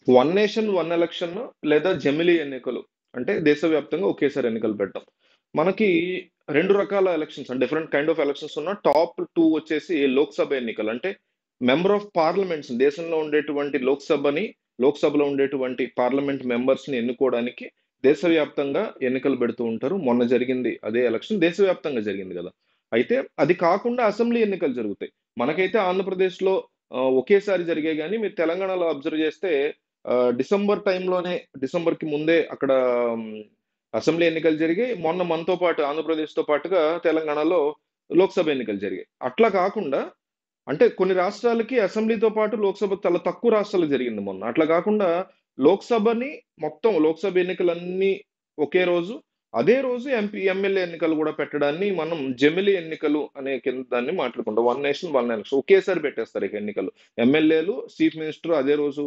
One nation one election లేదా జమిలీ ఎన్నికలు అంటే దేశవ్యాప్తంగా ఒకేసారి ఎన్నికలు పెట్టడం. మనకి రెండు రకాల elections different kind of elections ఉన్న టాప్ టూ వచ్చేసి లోక్సభ ఎన్నికలు. అంటే మెంబర్ ఆఫ్ పార్లమెంట్స్ దేశంలో ఉండేటువంటి లోక్సభలో ఉండేటువంటి పార్లమెంట్ మెంబర్స్ ని ఎన్నుకోవడానికి దేశవ్యాప్తంగా ఎన్నికలు పెడుతూ ఉంటారు. మొన్న జరిగింది అదే ఎలక్షన్ దేశవ్యాప్తంగా జరిగింది కదా. అయితే అది కాకుండా అసెంబ్లీ ఎన్నికలు జరుగుతాయి. మనకైతే ఆంధ్రప్రదేశ్ లో ఒకేసారి జరిగాయి, కానీ మీరు తెలంగాణలో అబ్జర్వ్ చేస్తే డిసెంబర్ టైంలోనే, డిసెంబర్‌కి ముందే అక్కడ హ్మ్, అసెంబ్లీ ఎన్నికలు జరిగాయి. మొన్న మనతో పాటు ఆంధ్రప్రదేశ్‌తో పాటుగా తెలంగాణలో లోక్సభ ఎన్నికలు జరిగాయి. అట్లా కాకుండా అంటే కొన్ని రాష్ట్రాలకి అసెంబ్లీతో పాటు లోక్సభ చాలా తక్కువ రాష్ట్రాలకు జరిగింది మొన్న. అట్లా కాకుండా లోక్సభని మొత్తం లోక్సభ ఎన్నికలన్నీ ఒకే రోజు, అదే రోజు ఎమ్మెల్యే ఎన్నికలు కూడా పెట్టడాన్ని మనం జమిలీ ఎన్నికలు అనే కింద దాన్ని మాట్లాడుకుంటాం. వన్ నేషన్ వన్ ఎలక్షన్ ఒకేసారి పెట్టేస్తారు ఇక ఎన్నికలు. ఎమ్మెల్యేలు, చీఫ్ మినిస్టర్ అదే రోజు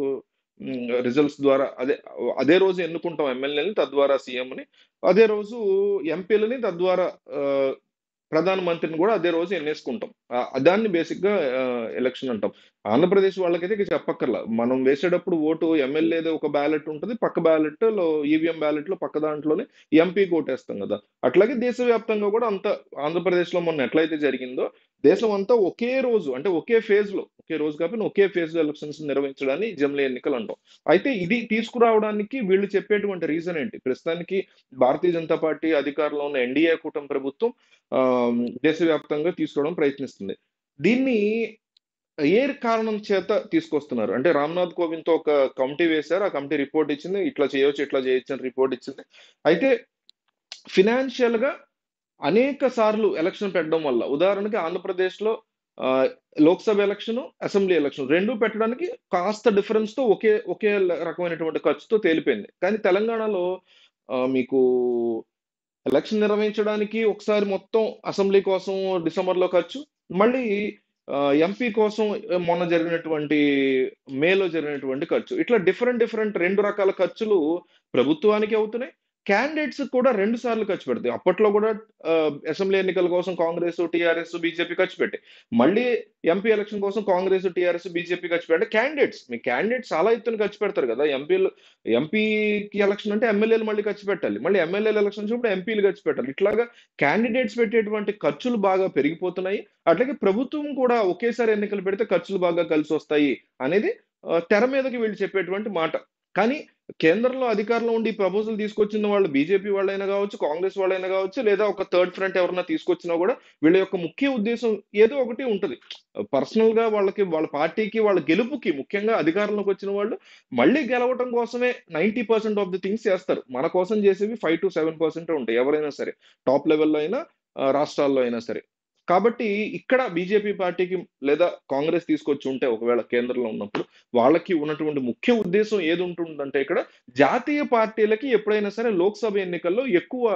రిజల్ట్స్ ద్వారా అదే రోజు ఎన్నుకుంటాం ఎమ్మెల్యేలని, తద్వారా సీఎంని. అదే రోజు ఎంపీలని, తద్వారా ప్రధాన మంత్రిని కూడా అదే రోజు ఎన్నేసుకుంటాం. దాన్ని బేసిక్ గా ఎలక్షన్ అంటాం. ఆంధ్రప్రదేశ్ వాళ్ళకైతే ఇక చెప్పక్కర్లా. మనం వేసేటప్పుడు ఓటు ఎమ్మెల్యేది ఒక బ్యాలెట్ ఉంటుంది, పక్క బ్యాలెట్ లో ఈవీఎం బ్యాలెట్ లో పక్క దాంట్లోనే ఎంపీకి ఓటేస్తాం కదా. అట్లాగే దేశవ్యాప్తంగా కూడా అంత ఆంధ్రప్రదేశ్ లో మొన్న ఎట్లయితే జరిగిందో దేశం అంతా ఒకే రోజు, అంటే ఒకే ఫేజ్ లో, ఒకే రోజు కాకపోయినా ఒకే ఫేజ్ లో ఎలక్షన్స్ నిర్వహించడాన్ని జమిలీ ఎన్నికలు అంటాం. అయితే ఇది తీసుకురావడానికి వీళ్ళు చెప్పేటువంటి రీజన్ ఏంటి? ప్రస్తుతానికి భారతీయ జనతా పార్టీ అధికారంలో ఉన్న ఎన్డీఏ కూటమి ప్రభుత్వం ఆ, దేశవ్యాప్తంగా తీసుకోవడం ప్రయత్నిస్తుంది. దీన్ని ఏ కారణం చేత తీసుకొస్తున్నారు అంటే, రామ్నాథ్ కోవింద్ తో ఒక కమిటీ వేశారు. ఆ కమిటీ రిపోర్ట్ ఇచ్చింది, ఇట్లా చేయొచ్చు ఇట్లా చేయొచ్చు అని రిపోర్ట్ ఇచ్చింది. అయితే ఫినాన్షియల్ గా అనేక సార్లు ఎలక్షన్ పెట్టడం వల్ల, ఉదాహరణకి ఆంధ్రప్రదేశ్ లో ఆ, లోక్సభ ఎలక్షన్, అసెంబ్లీ ఎలక్షన్ రెండు పెట్టడానికి కాస్త డిఫరెన్స్ తో ఒకే ఒకే రకమైనటువంటి ఖర్చుతో తేలిపోయింది. కానీ తెలంగాణలో మీకు ఎలక్షన్ నిర్వహించడానికి ఒకసారి మొత్తం అసెంబ్లీ కోసం డిసెంబర్లో ఖర్చు, మళ్ళీ ఎంపీ కోసం మొన్న జరిగినటువంటి మేలో జరిగినటువంటి ఖర్చు, ఇట్లా డిఫరెంట్ డిఫరెంట్ రెండు రకాల ఖర్చులు ప్రభుత్వానికి అవుతున్నాయి. క్యాండిడేట్స్ కూడా రెండు సార్లు ఖర్చు పెడతాయి. అప్పట్లో కూడా ఆ, అసెంబ్లీ ఎన్నికల కోసం కాంగ్రెస్, టీఆర్ఎస్, బీజేపీ ఖర్చు పెట్టాయి. మళ్ళీ ఎంపీ ఎలక్షన్ కోసం కాంగ్రెస్, టీఆర్ఎస్, బీజేపీ ఖర్చు పెట్టే క్యాండిడేట్స్, మీ క్యాండిడేట్స్ చాలా ఎత్తున ఖర్చు పెడతారు కదా. ఎంపీకి ఎలక్షన్ అంటే ఎమ్మెల్యేలు మళ్ళీ ఖర్చు పెట్టాలి, మళ్ళీ ఎమ్మెల్యేలు ఎలక్షన్ వచ్చినప్పుడు ఎంపీలు ఖర్చు పెట్టాలి. ఇట్లాగా క్యాండిడేట్స్ పెట్టేటువంటి ఖర్చులు బాగా పెరిగిపోతున్నాయి. అట్లాగే ప్రభుత్వం కూడా ఒకేసారి ఎన్నికలు పెడితే ఖర్చులు బాగా కలిసి వస్తాయి అనేది తెర మీదకి వీళ్ళు చెప్పేటువంటి మాట. కానీ కేంద్రంలో అధికారంలో ఉండి ప్రపోజల్ తీసుకొచ్చిన వాళ్ళు బీజేపీ వాళ్ళైనా కావచ్చు, కాంగ్రెస్ వాళ్ళైనా కావచ్చు, లేదా ఒక థర్డ్ ఫ్రంట్ ఎవరన్నా తీసుకొచ్చినా కూడా వీళ్ళ యొక్క ముఖ్య ఉద్దేశం ఏదో ఒకటి ఉంటది. పర్సనల్ గా వాళ్ళకి, వాళ్ళ పార్టీకి, వాళ్ళ గెలుపుకి, ముఖ్యంగా అధికారంలోకి వచ్చిన వాళ్ళు మళ్ళీ గెలవటం కోసమే 90% ఆఫ్ ది థింగ్స్ చేస్తారు. మన కోసం చేసేవి 5 to 7% ఉంటాయి ఎవరైనా సరే, టాప్ లెవెల్లో అయినా రాష్ట్రాల్లో అయినా సరే. కాబట్టి ఇక్కడ బీజేపీ పార్టీకి లేదా కాంగ్రెస్ తీసుకొచ్చి ఉంటే ఒకవేళ కేంద్రంలో ఉన్నప్పుడు వాళ్ళకి ఉన్నటువంటి ముఖ్య ఉద్దేశం ఏది ఉంటుందంటే, ఇక్కడ జాతీయ పార్టీలకి ఎప్పుడైనా సరే లోక్సభ ఎన్నికల్లో ఎక్కువ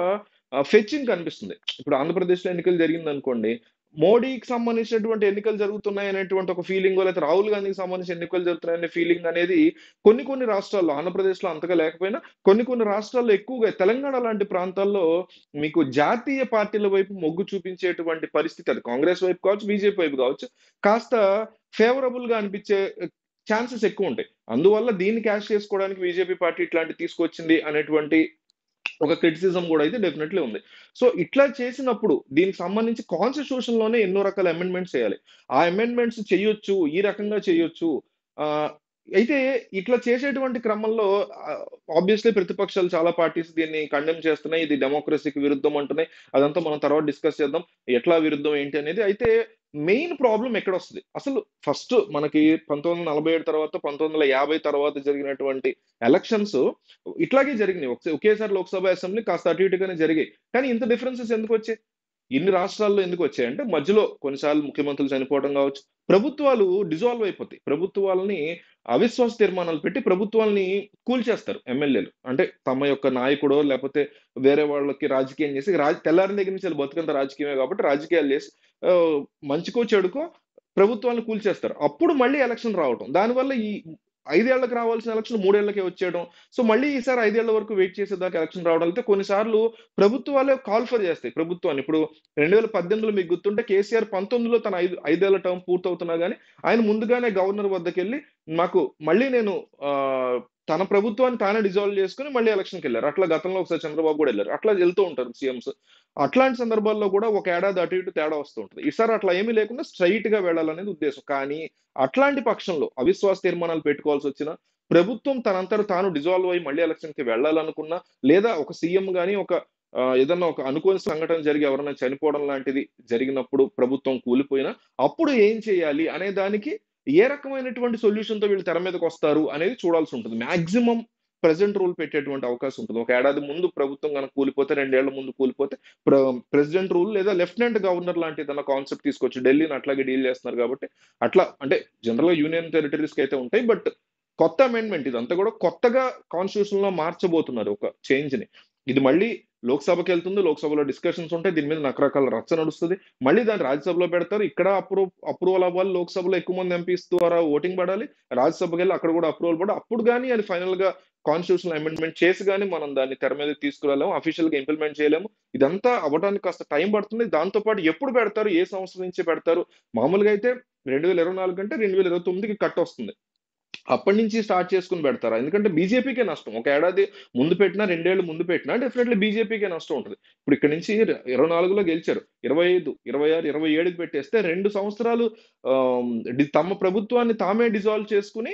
ఫెచ్చింగ్ కనిపిస్తుంది. ఇప్పుడు ఆంధ్రప్రదేశ్లో ఎన్నికలు జరిగింది అనుకోండి, మోడీకి సంబంధించినటువంటి ఎన్నికలు జరుగుతున్నాయి అనేటువంటి ఒక ఫీలింగ్, లేకపోతే రాహుల్ గాంధీకి సంబంధించిన ఎన్నికలు జరుగుతున్నాయనే ఫీలింగ్ అనేది కొన్ని కొన్ని రాష్ట్రాల్లో, ఆంధ్రప్రదేశ్లో అంతగా లేకపోయినా కొన్ని కొన్ని రాష్ట్రాల్లో ఎక్కువగా, తెలంగాణ లాంటి ప్రాంతాల్లో మీకు జాతీయ పార్టీల వైపు మొగ్గు చూపించేటువంటి పరిస్థితి, అది కాంగ్రెస్ వైపు కావచ్చు, బీజేపీ వైపు కావచ్చు, కాస్త ఫేవరబుల్ గా అనిపించే ఛాన్సెస్ ఎక్కువ ఉంటాయి. అందువల్ల దీన్ని క్యాష్ చేసుకోవడానికి బీజేపీ పార్టీ ఇట్లాంటి తీసుకొచ్చింది అనేటువంటి ఒక క్రిటిసిజం కూడా అయితే డెఫినెట్లీ ఉంది. సో ఇట్లా చేసినప్పుడు దీనికి సంబంధించి కాన్స్టిట్యూషన్ లోనే ఎన్నో రకాల అమెండ్మెంట్స్ చేయాలి. ఆ అమెండ్మెంట్స్ చేయొచ్చు, ఈ రకంగా చేయొచ్చు. ఆ, అయితే ఇట్లా చేసేటువంటి క్రమంలో ఆబ్వియస్లీ ప్రతిపక్షాలు చాలా పార్టీస్ దీన్ని కండెమ్ చేస్తున్నాయి. ఇది డెమోక్రసీకి విరుద్ధం అంటున్నాయి. అదంతా మనం తర్వాత డిస్కస్ చేద్దాం, ఎట్లా విరుద్ధం ఏంటి అనేది. అయితే మెయిన్ ప్రాబ్లం ఎక్కడ వస్తుంది అసలు? ఫస్ట్ మనకి 1947 తర్వాత, 1950 తర్వాత జరిగినటువంటి ఎలక్షన్స్ ఇట్లాగే జరిగినాయి. ఒకేసారి లోక్సభ, అసెంబ్లీ కాస్త అటు ఇటుగానే జరిగాయి. కానీ ఇంత డిఫరెన్సెస్ ఎందుకు వచ్చాయి? ఇన్ని రాష్ట్రాల్లో ఎందుకు వచ్చాయంటే, మధ్యలో కొన్నిసార్లు ముఖ్యమంత్రులు చనిపోవడం కావచ్చు, ప్రభుత్వాలు డిజాల్వ్ అయిపోతాయి. ప్రభుత్వాలని అవిశ్వాస తీర్మానాలు పెట్టి ప్రభుత్వాలని కూల్చేస్తారు ఎమ్మెల్యేలు. అంటే తమ యొక్క నాయకుడో లేకపోతే వేరే వాళ్ళకి రాజకీయం చేసి, తెల్లారిన దగ్గర నుంచి వాళ్ళు బతుకంత రాజకీయమే కాబట్టి రాజకీయాలు చేసి ఆ, మంచికో చెడుకో ప్రభుత్వాలను కూల్చేస్తారు. అప్పుడు మళ్ళీ ఎలక్షన్ రావటం, దానివల్ల ఈ 5 ఏళ్లకు రావాల్సిన ఎలక్షన్ 3 ఏళ్లకే వచ్చేయడం. సో మళ్ళీ ఈసారి 5 ఏళ్ల వరకు వెయిట్ చేసేదాకా ఎలక్షన్ రావడం. అయితే కొన్నిసార్లు ప్రభుత్వాలే కాల్ఫర్ చేస్తాయి ప్రభుత్వాన్ని. ఇప్పుడు 2018లో మీకు గుర్తుంటే కేసీఆర్ 19లో తన 5 ఏళ్ల టర్మ్ పూర్తవుతున్నా కానీ ఆయన ముందుగానే గవర్నర్ వద్దకు వెళ్ళి, మాకు మళ్ళీ నేను తన ప్రభుత్వాన్ని తానే డిజాల్వ్ చేసుకొని మళ్ళీ ఎలక్షన్‌కి వెళ్లారు. అట్లా గతంలో ఒకసారి చంద్రబాబు కూడా వెళ్లారు. అట్లా వెళ్తూ ఉంటారు సీఎంస్. అట్లాంటి సందర్భాల్లో కూడా ఒక ఏడాది అటు ఇటు తేడా వస్తూ ఉంటది. ఈసారి అట్లా ఏమీ లేకుండా స్ట్రెయిట్‌గా వెళ్ళాలనేది ఉద్దేశం. కానీ అట్లాంటి పక్షంలో అవిశ్వాస తీర్మానాలు పెట్టుకోవాల్సొచ్చినా, ప్రభుత్వం తనంతట తాను డిజాల్వ్ అయ్యి మళ్ళీ ఎలక్షన్‌కి వెళ్ళాలనుకున్నా, లేదా ఒక సీఎం గాని ఒక ఏదన్నా ఒక అనుకోని సంఘటన జరిగి ఎవరైనా చనిపోవడం లాంటిది జరిగినప్పుడు ప్రభుత్వం కూలిపోయినా, అప్పుడు ఏం చేయాలి అనే దానికి ఏ రకమైనటువంటి సొల్యూషన్‌తో వీళ్ళు తెర మీదకొస్తారు అనేది చూడాల్సుంటది. మాక్సిమం ప్రెజెంట్ రూల్ పెట్టేటువంటి అవకాశం ఉంటది. ఒక ఏడాది ముందు ప్రభుత్వం గనక కూలిపోతే, 2 ఏళ్ల ముందు కూలిపోతే ప్ర ప్రెసిడెంట్ రూల్ లేదా లెఫ్టినెంట్ గవర్నర్ లాంటి ఏదన్నా కాన్సెప్ట్ తీసుకొచ్చి ఢిల్లీని అట్లాగే డీల్ చేస్తున్నారు కాబట్టి, అట్లా అంటే జనరల్‌గా యూనియన్ టెరిటరీస్‌కైతే ఉంటాయి. బట్ కొత్త అమెండ్‌మెంట్ ఇదంతా కూడా కొత్తగా కాన్స్టిట్యూషన్‌లో మార్చబోతున్నారు ఒక చేంజ్‌ని. ఇది మళ్ళీ లోక్‌సభకెళ్తుంది. లోక్‌సభలో డిస్కషన్స్ ఉంటాయి. దీని మీద రకరకాల రచ్చ నడుస్తది. మళ్ళీ దాన్ని రాజ్యసభలో పెడతారు. ఇక్కడ అప్రూవల్ అవ్వాలి. లోక్‌సభలో ఎక్కువ మంది ఎంపీస్ ద్వారా ఓటింగ్ పడాలి. రాజ్యసభకెళ్ళి అక్కడ కూడా అప్రూవల్ పడి అప్పుడు గాని అది ఫైనల్‌గా కాన్స్టిట్యూషనల్ అమెండ్‌మెంట్ చేసి గాని మనం దాన్ని తెర మీదకి తీసుకురాలేము. అఫీషియల్‌గా ఇంప్లిమెంట్ చేయలేము. ఇదంతా అవ్వడానికి కాస్త టైం పడుతుంది. దాంతో పాటు ఎప్పుడు పెడతారు? ఏ సంవత్సరం నుంచి పెడతారు? మామూలుగా అయితే 2024 కంటే 2029కి కట్టొస్తుంది. అప్పటి నుంచి స్టార్ట్ చేసుకొని పెడతారా? ఎందుకంటే బీజేపీకే నష్టం. ఒక ఏడాది ముందు పెట్టినా, 2 ఏళ్లు ముందు పెట్టినా డెఫినైట్‌లీ బీజేపీకే నష్టం ఉంటది. ఇప్పుడు ఇక్కడి నుంచి 24లో గెలిచారు. 25, 26, 27కి పెట్టేస్తే 2 సంవత్సరాలు ఆహ్, తమ ప్రభుత్వాన్ని తామే డిజాల్వ్ చేసుకొని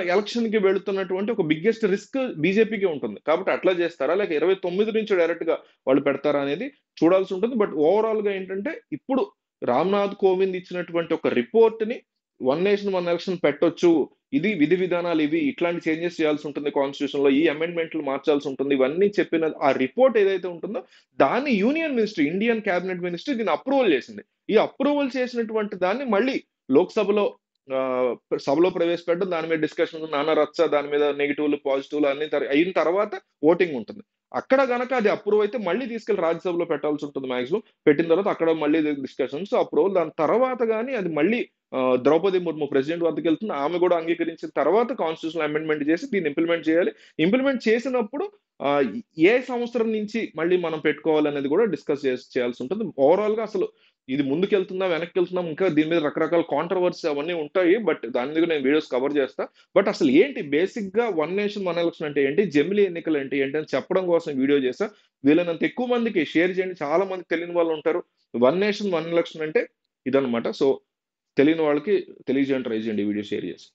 ఎలక్షన్‌కి వెళుతున్నటువంటి ఒక బిగ్గెస్ట్ రిస్క్ బీజేపీకే ఉంటుంది. కాబట్టి అట్లా చేస్తారా? లేక 29 నుంచి డైరెక్ట్‌గా వాళ్ళు పెడతారా అనేది చూడాల్సి ఉంటుంది. బట్ ఓవరాల్‌గా ఏంటంటే ఇప్పుడు రామ్‌నాథ్ కోవింద్ ఇచ్చినటువంటి ఒక రిపోర్ట్‌ని వన్ నేషన్ వన్ ఎలక్షన్ పెట్టొచ్చు. ఇది విధి విధానాలు ఇవి. ఇట్లాంటి చేంజెస్ చేయాల్సి ఉంటుంది కాన్స్టిట్యూషన్‌లో. ఈ అమెండ్‌మెంట్‌లు మార్చాల్సి ఉంటుంది. ఇవన్నీ చెప్పిన ఆ రిపోర్ట్ ఏదైతే ఉంటుందో దాన్ని union ministry, Indian cabinet ministry దీన్ని అప్రూవల్ చేసింది. ఈ అప్రూవల్ చేసినటువంటి దాన్ని మళ్ళీ లోక్‌సభలో ఆహ్, సభలో ప్రవేశపెట్టడం, దాని మీద డిస్కషన్, నానా రచ్చ, దాని మీద నెగెటివ్‌లు, పాజిటివ్‌లు అన్ని అయిన తర్వాత ఓటింగ్ ఉంటుంది. అక్కడ గనక అది అప్రూవ్ అయితే మళ్ళీ తీసుకెళ్ళి రాజ్యసభలో పెట్టాల్సి ఉంటుంది మాక్సిమం. పెట్టిన తర్వాత అక్కడ మళ్ళీ డిస్కషన్స్, అప్రూవల్. దాని తర్వాత గాని అది మళ్ళీ ద్రౌపది ముర్ము ప్రెసిడెంట్ వద్దకెళ్తుంది. ఆమె గూడా అంగీకరించిన తర్వాత కాన్స్టిట్యూషనల్ అమెండ్‌మెంట్ చేసి దీన్ని ఇంప్లిమెంట్ చేయాలి. ఇంప్లిమెంట్ చేసినప్పుడు ఆహ్, ఏ సంవత్సరం నుంచి మళ్ళీ మనం పెట్టుకోవాలనేది గూడా డిస్కస్ చేయాల్సి ఉంటుంది. ఓవరాల్‌గా అసలు ఇది ముందుకెళ్తుందా? వెనక్కెళ్తుందా? ఇంకా దీని మీద రకరకాల కాంట్రోవర్సీ అవన్నీ ఉంటాయి. బట్ దాని మీద నేను వీడియోస్ కవర్ చేస్తా. బట్ అసలు ఏంటి బేసిక్‌గా వన్ నేషన్ వన్ ఎలక్షన్ అంటే ఏంటి? జమిలీ ఎన్నికలు అంటే ఏంటి? అని చెప్పడం కోసం వీడియో చేశా. వీలైనంత ఎక్కువ మందికి షేర్ చేయండి. చాలా మందికి తెలియని వాళ్ళు ఉంటారు. వన్ నేషన్ వన్ ఎలక్షన్ అంటే ఇదన్నమాట. సో తెలియని వాళ్ళకి తెలియజేయడానికి ట్రై చేయండి ఈ వీడియో షేర్ చేసి.